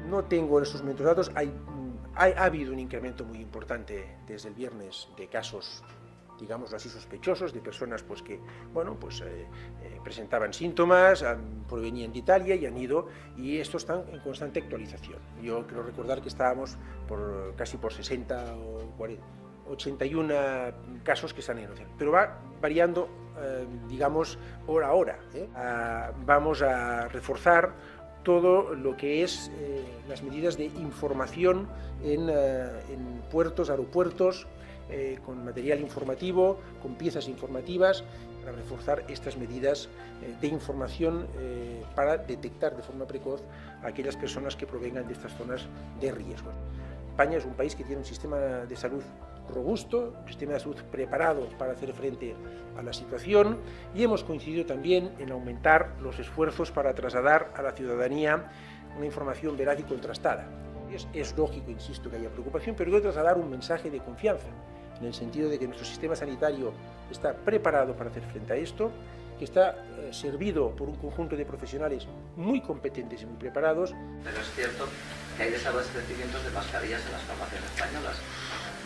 No tengo en estos momentos datos, ha habido un incremento muy importante desde el viernes de casos, digámoslo así, sospechosos, de personas pues, que bueno, pues, presentaban síntomas, provenían de Italia y han ido, y estos están en constante actualización. Yo quiero recordar que estábamos casi por 60 o 40, 81 casos que están en evolución, pero va variando, digamos, hora a hora. Vamos a reforzar todo lo que es las medidas de información en puertos, aeropuertos, con material informativo, con piezas informativas, para reforzar estas medidas de información para detectar de forma precoz a aquellas personas que provengan de estas zonas de riesgo. España es un país que tiene un sistema de salud robusto, un sistema de salud preparado para hacer frente a la situación, y hemos coincidido también en aumentar los esfuerzos para trasladar a la ciudadanía una información veraz y contrastada. Es lógico, insisto, que haya preocupación, pero hay que trasladar un mensaje de confianza, en el sentido de que nuestro sistema sanitario está preparado para hacer frente a esto, que está servido por un conjunto de profesionales muy competentes y muy preparados. Pero es cierto que hay desabastecimientos de mascarillas en las farmacias españolas.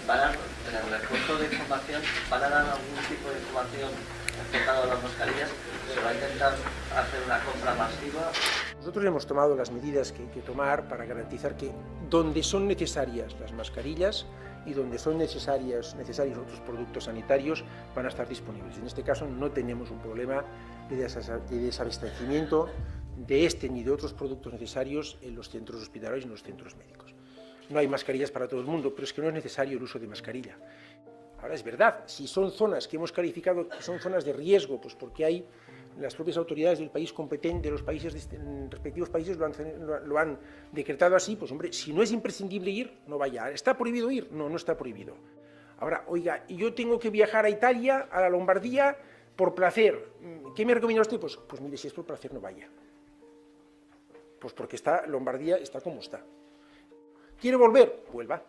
En el refuerzo de información, ¿van a dar algún tipo de información enfocada a las mascarillas? ¿Se va a intentar hacer una compra masiva? Nosotros hemos tomado las medidas que hay que tomar para garantizar que donde son necesarias las mascarillas y donde son necesarios otros productos sanitarios van a estar disponibles. En este caso no tenemos un problema de desabastecimiento de este ni de otros productos necesarios en los centros hospitalarios y en los centros médicos. No hay mascarillas para todo el mundo, pero es que no es necesario el uso de mascarilla. Ahora es verdad, si son zonas que hemos calificado que son zonas de riesgo, pues porque hay las propias autoridades del país competente, de los países, respectivos países lo han decretado así, pues hombre, si no es imprescindible ir, no vaya. ¿Está prohibido ir? No, no está prohibido. Ahora, oiga, y yo tengo que viajar a Italia, a la Lombardía, por placer. ¿Qué me recomienda usted? Pues mire, si es por placer, no vaya. Pues porque Lombardía está como está. ¿Quiere volver? Vuelva.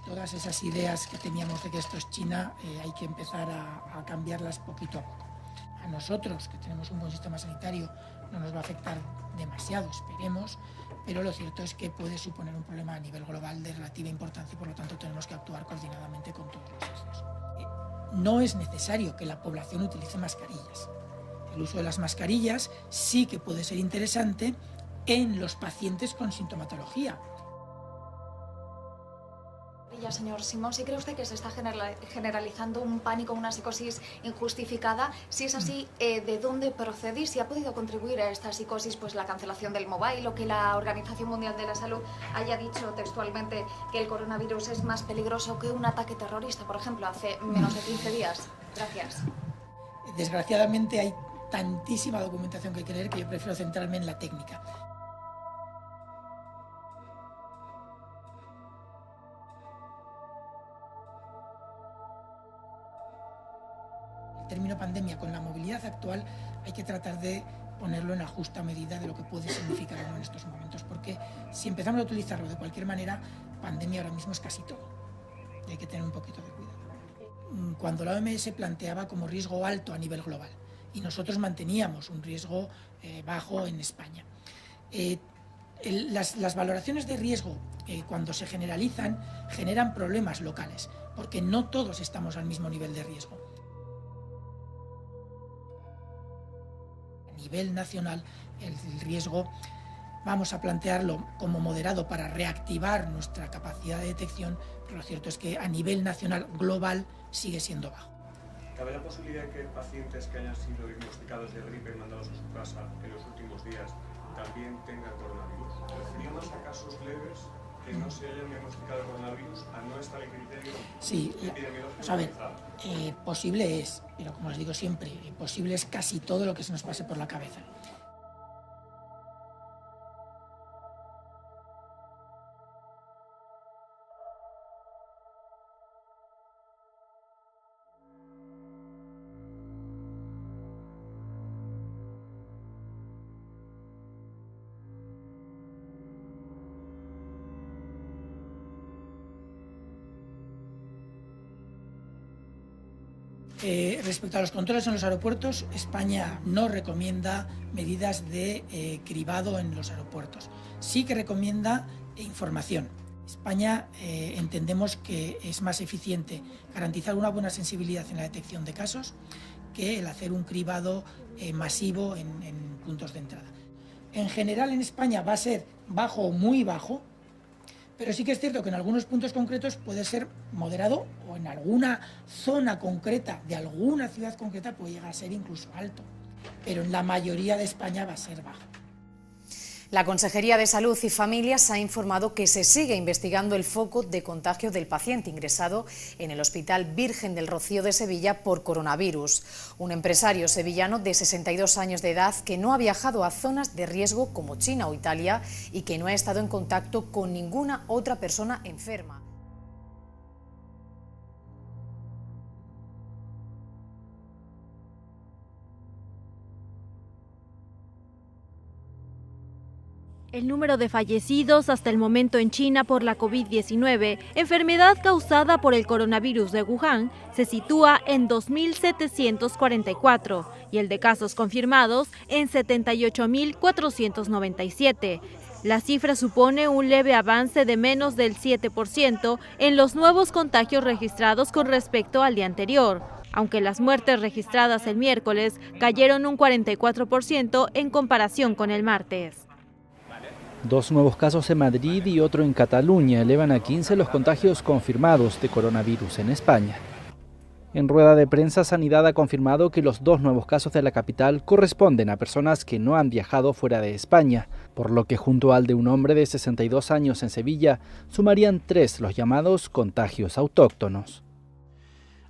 Todas esas ideas que teníamos de que esto es China, hay que empezar a cambiarlas poquito a poco. A nosotros, que tenemos un buen sistema sanitario, no nos va a afectar demasiado, esperemos, pero lo cierto es que puede suponer un problema a nivel global de relativa importancia y por lo tanto tenemos que actuar coordinadamente con todos los estados. No es necesario que la población utilice mascarillas. El uso de las mascarillas sí que puede ser interesante en los pacientes con sintomatología. Señor Simón, ¿sí cree usted que se está generalizando un pánico, una psicosis injustificada? Si es así, ¿de dónde procede y si ha podido contribuir a esta psicosis pues la cancelación del mobile o que la Organización Mundial de la Salud haya dicho textualmente que el coronavirus es más peligroso que un ataque terrorista, por ejemplo, hace menos de 15 días? Gracias. Desgraciadamente hay tantísima documentación que hay que leer que yo prefiero centrarme en la técnica. El término pandemia con la movilidad actual hay que tratar de ponerlo en la justa medida de lo que puede significar en estos momentos, porque si empezamos a utilizarlo de cualquier manera, pandemia ahora mismo es casi todo y hay que tener un poquito de cuidado. Cuando la OMS planteaba como riesgo alto a nivel global y nosotros manteníamos un riesgo bajo en España, las valoraciones de riesgo cuando se generalizan generan problemas locales, porque no todos estamos al mismo nivel de riesgo. A nivel nacional, el riesgo vamos a plantearlo como moderado para reactivar nuestra capacidad de detección, pero lo cierto es que a nivel nacional global sigue siendo bajo. ¿Cabe la posibilidad de que pacientes que hayan sido diagnosticados de gripe y mandados a su casa en los últimos días también tengan coronavirus? ¿Referimos a casos leves que no se hayan diagnosticado coronavirus al no estar el criterio epidemiológico? A ver, posible es, pero como les digo siempre, posible es casi todo lo que se nos pase por la cabeza. Respecto a los controles en los aeropuertos, España no recomienda medidas de cribado en los aeropuertos. Sí que recomienda información. España entendemos que es más eficiente garantizar una buena sensibilidad en la detección de casos que el hacer un cribado masivo en puntos de entrada. En general en España va a ser bajo o muy bajo, pero sí que es cierto que en algunos puntos concretos puede ser moderado o en alguna zona concreta de alguna ciudad concreta puede llegar a ser incluso alto, pero en la mayoría de España va a ser bajo. La Consejería de Salud y Familias ha informado que se sigue investigando el foco de contagio del paciente ingresado en el Hospital Virgen del Rocío de Sevilla por coronavirus. Un empresario sevillano de 62 años de edad que no ha viajado a zonas de riesgo como China o Italia y que no ha estado en contacto con ninguna otra persona enferma. El número de fallecidos hasta el momento en China por la COVID-19, enfermedad causada por el coronavirus de Wuhan, se sitúa en 2.744 y el de casos confirmados en 78.497. La cifra supone un leve avance de menos del 7% en los nuevos contagios registrados con respecto al día anterior, aunque las muertes registradas el miércoles cayeron un 44% en comparación con el martes. 2 nuevos casos en Madrid y otro en Cataluña elevan a 15 los contagios confirmados de coronavirus en España. En rueda de prensa, Sanidad ha confirmado que los 2 nuevos casos de la capital corresponden a personas que no han viajado fuera de España, por lo que junto al de un hombre de 62 años en Sevilla, sumarían 3 los llamados contagios autóctonos.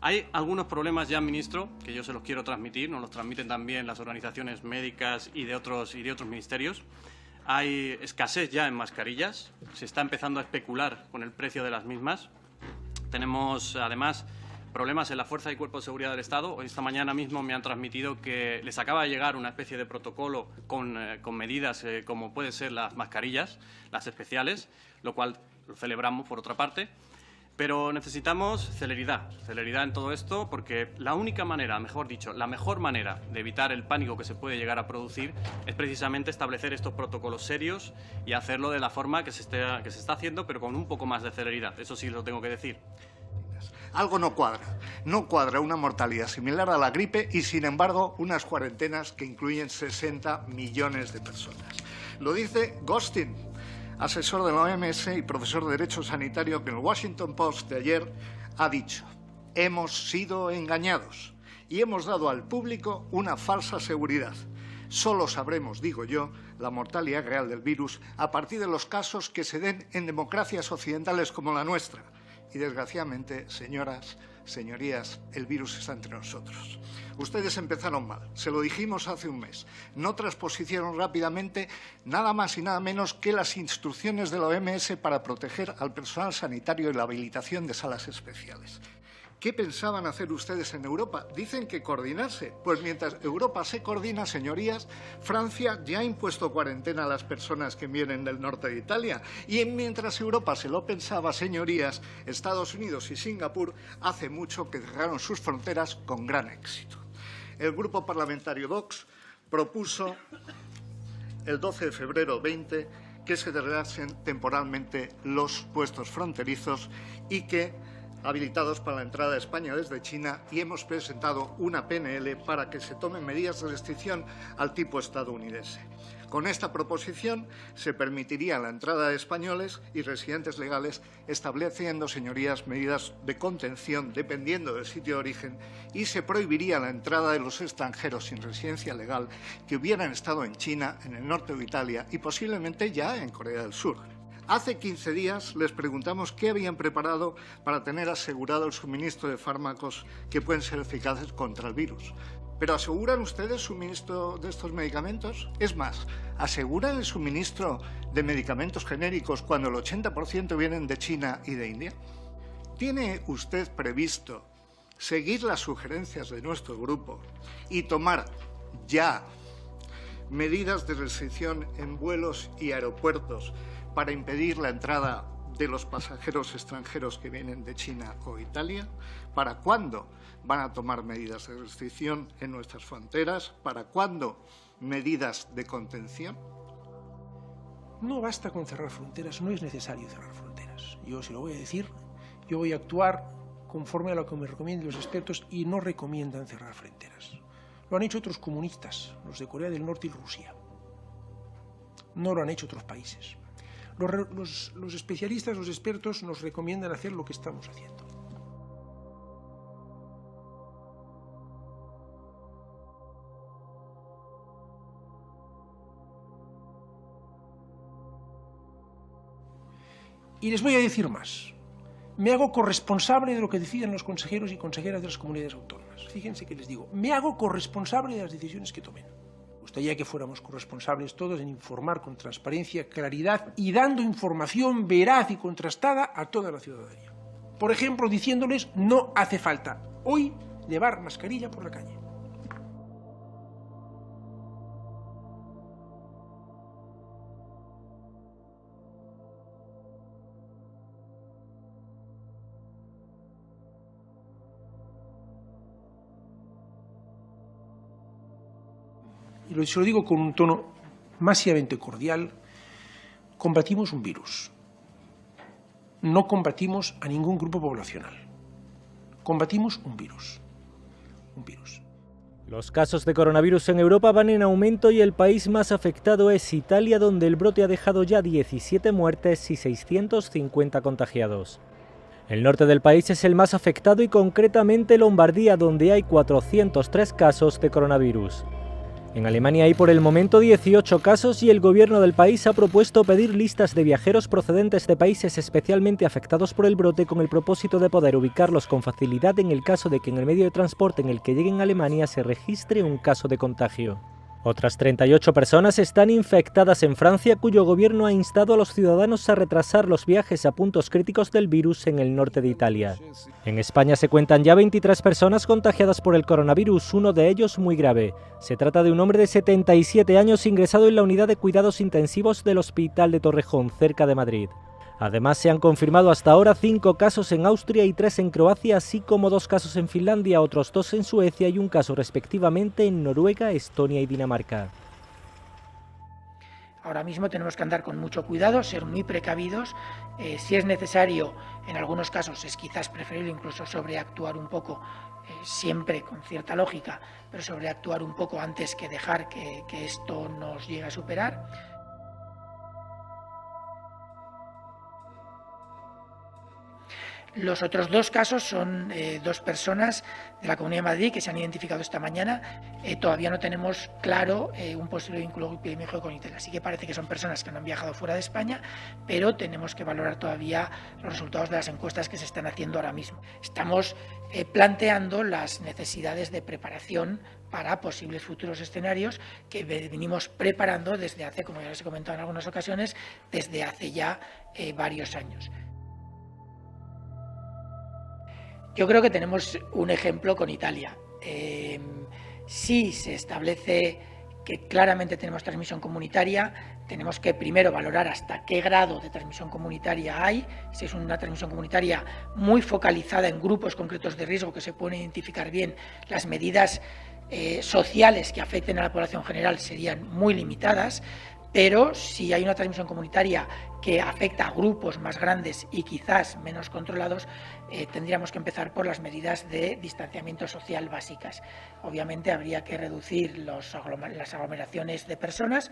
Hay algunos problemas ya, ministro, que yo se los quiero transmitir, nos los transmiten también las organizaciones médicas y de otros ministerios. Hay escasez ya en mascarillas, se está empezando a especular con el precio de las mismas. Tenemos además problemas en la Fuerza y Cuerpo de Seguridad del Estado. Hoy, esta mañana mismo, me han transmitido que les acaba de llegar una especie de protocolo con medidas como pueden ser las mascarillas, las especiales, lo cual lo celebramos por otra parte. Pero necesitamos celeridad en todo esto, porque la única manera, mejor dicho, la mejor manera de evitar el pánico que se puede llegar a producir es precisamente establecer estos protocolos serios y hacerlo de la forma que se está haciendo, pero con un poco más de celeridad. Eso sí lo tengo que decir. Algo no cuadra. No cuadra una mortalidad similar a la gripe y, sin embargo, unas cuarentenas que incluyen 60 millones de personas. Lo dice Gostin, asesor de la OMS y profesor de Derecho Sanitario, que en el Washington Post de ayer ha dicho: hemos sido engañados y hemos dado al público una falsa seguridad. Solo sabremos, digo yo, la mortalidad real del virus a partir de los casos que se den en democracias occidentales como la nuestra. Y, desgraciadamente, señoras, señorías, el virus está entre nosotros. Ustedes empezaron mal, se lo dijimos hace un mes. No transpusieron rápidamente nada más y nada menos que las instrucciones de la OMS para proteger al personal sanitario y la habilitación de salas especiales. ¿Qué pensaban hacer ustedes en Europa? Dicen que coordinarse. Pues mientras Europa se coordina, señorías, Francia ya ha impuesto cuarentena a las personas que vienen del norte de Italia. Y mientras Europa se lo pensaba, señorías, Estados Unidos y Singapur hace mucho que cerraron sus fronteras con gran éxito. El grupo parlamentario Vox propuso el 12 de febrero 20 que se cerrasen temporalmente los puestos fronterizos y que habilitados para la entrada de España desde China, y hemos presentado una PNL para que se tomen medidas de restricción al tipo estadounidense. Con esta proposición se permitiría la entrada de españoles y residentes legales, estableciendo, señorías, medidas de contención dependiendo del sitio de origen, y se prohibiría la entrada de los extranjeros sin residencia legal que hubieran estado en China, en el norte de Italia y posiblemente ya en Corea del Sur. Hace 15 días les preguntamos qué habían preparado para tener asegurado el suministro de fármacos que pueden ser eficaces contra el virus. ¿Pero aseguran ustedes suministro de estos medicamentos? Es más, ¿aseguran el suministro de medicamentos genéricos cuando el 80% vienen de China y de India? ¿Tiene usted previsto seguir las sugerencias de nuestro grupo y tomar ya medidas de restricción en vuelos y aeropuertos para impedir la entrada de los pasajeros extranjeros que vienen de China o Italia? ¿Para cuándo van a tomar medidas de restricción en nuestras fronteras? ¿Para cuándo medidas de contención? No basta con cerrar fronteras, no es necesario cerrar fronteras. Yo se lo voy a decir, yo voy a actuar conforme a lo que me recomiendan los expertos y no recomiendan cerrar fronteras. Lo han hecho otros comunistas, los de Corea del Norte y Rusia. No lo han hecho otros países. Los especialistas, los expertos, nos recomiendan hacer lo que estamos haciendo. Y les voy a decir más. Me hago corresponsable de lo que deciden los consejeros y consejeras de las comunidades autónomas. Fíjense que les digo, me hago corresponsable de las decisiones que tomen. Gustaría que fuéramos corresponsables todos en informar con transparencia, claridad y dando información veraz y contrastada a toda la ciudadanía. Por ejemplo, diciéndoles no hace falta hoy llevar mascarilla por la calle. Y se lo digo con un tono masivamente cordial, combatimos un virus. No combatimos a ningún grupo poblacional. Combatimos un virus. Un virus. Los casos de coronavirus en Europa van en aumento y el país más afectado es Italia, donde el brote ha dejado ya 17 muertes y 650 contagiados. El norte del país es el más afectado y concretamente Lombardía, donde hay 403 casos de coronavirus. En Alemania hay por el momento 18 casos y el gobierno del país ha propuesto pedir listas de viajeros procedentes de países especialmente afectados por el brote con el propósito de poder ubicarlos con facilidad en el caso de que en el medio de transporte en el que lleguen a Alemania se registre un caso de contagio. Otras 38 personas están infectadas en Francia, cuyo gobierno ha instado a los ciudadanos a retrasar los viajes a puntos críticos del virus en el norte de Italia. En España se cuentan ya 23 personas contagiadas por el coronavirus, uno de ellos muy grave. Se trata de un hombre de 77 años ingresado en la unidad de cuidados intensivos del Hospital de Torrejón, cerca de Madrid. Además, se han confirmado hasta ahora 5 casos en Austria y 3 en Croacia, así como 2 casos en Finlandia, otros 2 en Suecia y un caso respectivamente en Noruega, Estonia y Dinamarca. Ahora mismo tenemos que andar con mucho cuidado, ser muy precavidos. Si es necesario, en algunos casos es quizás preferible incluso sobreactuar un poco, siempre con cierta lógica, pero sobreactuar un poco antes que dejar que esto nos llegue a superar. Los otros 2 casos son 2 personas de la Comunidad de Madrid que se han identificado esta mañana. Todavía no tenemos claro un posible vínculo epidemiológico con Italia. Así que parece que son personas que no han viajado fuera de España, pero tenemos que valorar todavía los resultados de las encuestas que se están haciendo ahora mismo. Estamos planteando las necesidades de preparación para posibles futuros escenarios que venimos preparando desde hace, como ya les he comentado en algunas ocasiones, desde hace ya varios años. Yo creo que tenemos un ejemplo con Italia. Si se establece que claramente tenemos transmisión comunitaria, tenemos que primero valorar hasta qué grado de transmisión comunitaria hay. Si es una transmisión comunitaria muy focalizada en grupos concretos de riesgo que se pueden identificar bien, las medidas sociales que afecten a la población general serían muy limitadas. Pero si hay una transmisión comunitaria que afecta a grupos más grandes y quizás menos controlados, tendríamos que empezar por las medidas de distanciamiento social básicas. Obviamente habría que reducir las aglomeraciones de personas.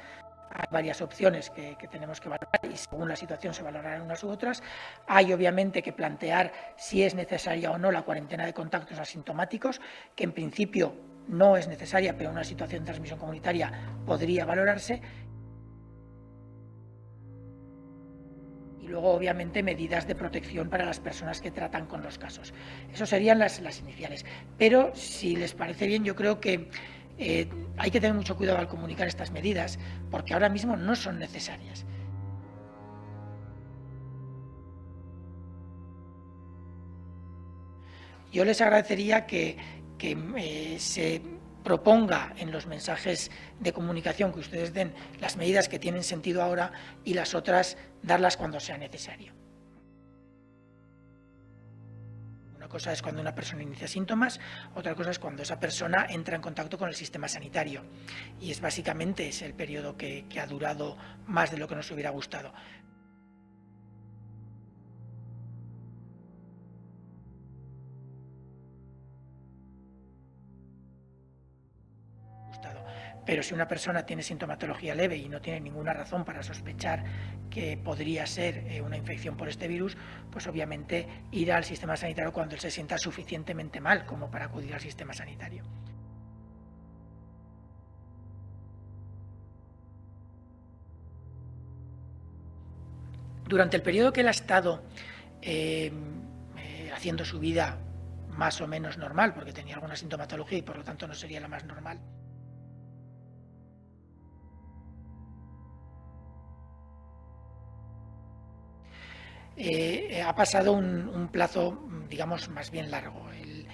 Hay varias opciones que tenemos que valorar y según la situación se valorarán unas u otras. Hay obviamente que plantear si es necesaria o no la cuarentena de contactos asintomáticos, que en principio no es necesaria, pero en una situación de transmisión comunitaria podría valorarse. Y luego, obviamente, medidas de protección para las personas que tratan con los casos. Eso serían las iniciales. Pero, si les parece bien, yo creo que hay que tener mucho cuidado al comunicar estas medidas, porque ahora mismo no son necesarias. Yo les agradecería que se proponga en los mensajes de comunicación que ustedes den las medidas que tienen sentido ahora y las otras darlas cuando sea necesario. Una cosa es cuando una persona inicia síntomas, otra cosa es cuando esa persona entra en contacto con el sistema sanitario. Y es básicamente el periodo que ha durado más de lo que nos hubiera gustado. Pero si una persona tiene sintomatología leve y no tiene ninguna razón para sospechar que podría ser una infección por este virus, pues obviamente ir al sistema sanitario cuando él se sienta suficientemente mal como para acudir al sistema sanitario. Durante el periodo que él ha estado haciendo su vida más o menos normal, porque tenía alguna sintomatología y por lo tanto no sería la más normal, ha pasado un plazo, digamos, más bien largo. Él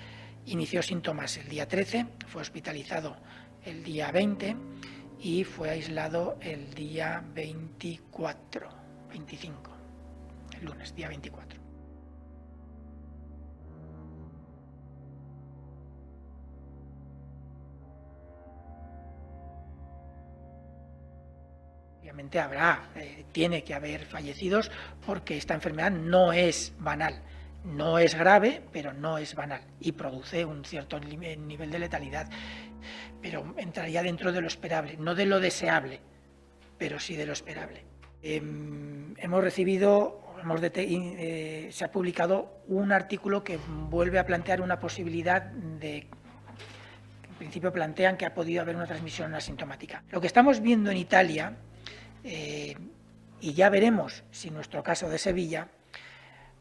inició síntomas el día 13, fue hospitalizado el día 20 y fue aislado el día 25, el lunes, día 24. Obviamente tiene que haber fallecidos porque esta enfermedad no es banal, no es grave, pero no es banal y produce un cierto nivel de letalidad, pero entraría dentro de lo esperable, no de lo deseable, pero sí de lo esperable. Hemos recibido, se ha publicado un artículo que vuelve a plantear una posibilidad de... En principio plantean que ha podido haber una transmisión asintomática. Lo que estamos viendo en Italia, y ya veremos si nuestro caso de Sevilla,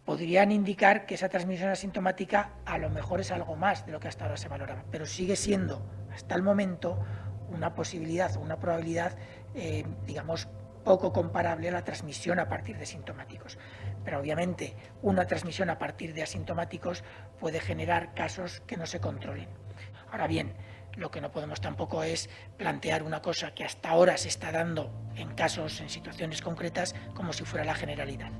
podrían indicar que esa transmisión asintomática a lo mejor es algo más de lo que hasta ahora se valoraba, pero sigue siendo hasta el momento una posibilidad o una probabilidad, digamos, poco comparable a la transmisión a partir de sintomáticos. Pero obviamente una transmisión a partir de asintomáticos puede generar casos que no se controlen. Ahora bien, lo que no podemos tampoco es plantear una cosa que hasta ahora se está dando en casos, en situaciones concretas, como si fuera la generalidad.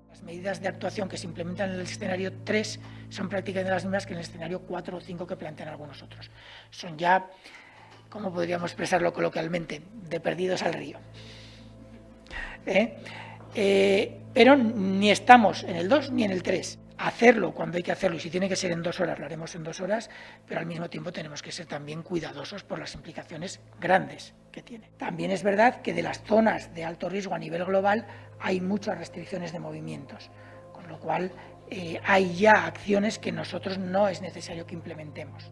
Las medidas de actuación que se implementan en el escenario 3 son prácticamente las mismas que en el escenario 4 o 5 que plantean algunos otros. Son ya, ¿cómo podríamos expresarlo coloquialmente?, de perdidos al río. Pero ni estamos en el 2 ni en el 3. Hacerlo cuando hay que hacerlo, y si tiene que ser en 2 horas, lo haremos en 2 horas, pero al mismo tiempo tenemos que ser también cuidadosos por las implicaciones grandes que tiene. También es verdad que de las zonas de alto riesgo a nivel global hay muchas restricciones de movimientos, con lo cual hay ya acciones que nosotros no es necesario que implementemos.